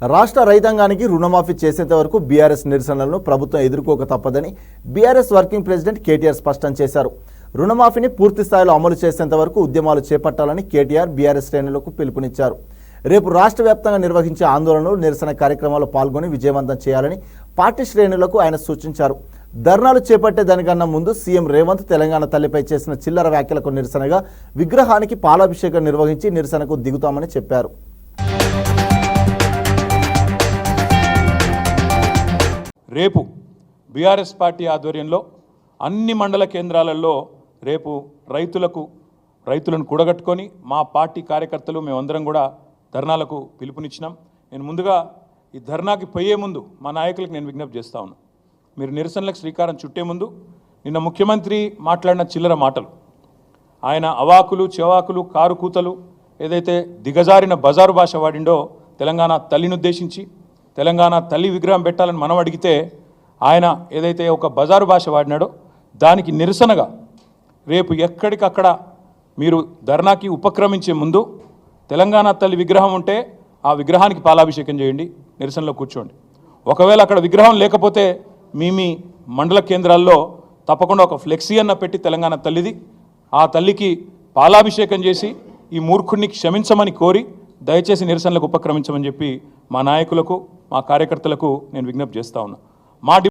రాష్ట్ర రైతాంగానికి రుణమాఫీ చేసేంత వరకు బీఆర్ఎస్ నిరసనలను ప్రభుత్వం ఎదుర్కోక తప్పదని బీఆర్ఎస్ వర్కింగ్ ప్రెసిడెంట్ కేటీఆర్ స్పష్టం చేశారు. రుణమాఫీని పూర్తి స్థాయిలో అమలు చేసేంత వరకు ఉద్యమాలు చేపట్టాలని కేటీఆర్ బీఆర్ఎస్ శ్రేణులకు పిలుపునిచ్చారు. రేపు రాష్ట్ర వ్యాప్తంగా నిర్వహించే ఆందోళనలు, నిరసన కార్యక్రమాల్లో పాల్గొని విజయవంతం చేయాలని పార్టీ శ్రేణులకు ఆయన సూచించారు. ధర్నాలు చేపట్టే దానికన్నా ముందు సీఎం రేవంత్ తెలంగాణ తల్లిపై చేసిన చిల్లర వ్యాఖ్యలకు నిరసనగా విగ్రహానికి పాలాభిషేకం నిర్వహించి నిరసనకు దిగుతామని చెప్పారు. రేపు బీఆర్ఎస్ పార్టీ ఆధ్వర్యంలో అన్ని మండల కేంద్రాలలో రేపు రైతులను కూడగట్టుకొని మా పార్టీ కార్యకర్తలు మేమందరం కూడా ధర్నాలకు పిలుపునిచ్చినాం. నేను ముందుగా ఈ ధర్నాకి పోయే ముందు మా నాయకులకు నేను విజ్ఞప్తి చేస్తా ఉన్నాను. మీరు నిరసనలకు శ్రీకారం చుట్టే ముందు నిన్న ముఖ్యమంత్రి మాట్లాడిన చిల్లర మాటలు, ఆయన అవాకులు చెవాకులు కారు కూతలు ఏదైతే దిగజారిన బజారు భాష వాడిండో తెలంగాణ తల్లిని ఉద్దేశించి తెలంగాణ తల్లి విగ్రహం పెట్టాలని మనం అడిగితే ఆయన ఏదైతే ఒక బజారు భాష వాడినాడో దానికి నిరసనగా రేపు ఎక్కడికక్కడ మీరు ధర్నాకి ఉపక్రమించే ముందు తెలంగాణ తల్లి విగ్రహం ఉంటే ఆ విగ్రహానికి పాలాభిషేకం చేయండి, నిరసనలో కూర్చోండి. ఒకవేళ అక్కడ విగ్రహం లేకపోతే మీ మండల కేంద్రాల్లో తప్పకుండా ఒక ఫ్లెక్సీ అన్న పెట్టి తెలంగాణ తల్లిది ఆ తల్లికి పాలాభిషేకం చేసి ఈ మూర్ఖుడిని క్షమించమని కోరి దయచేసి నిరసనలకు ఉపక్రమించమని చెప్పి మా నాయకులకు మా కార్యకర్తలకు నేను విజ్ఞప్తి చేస్తా ఉన్నా. మా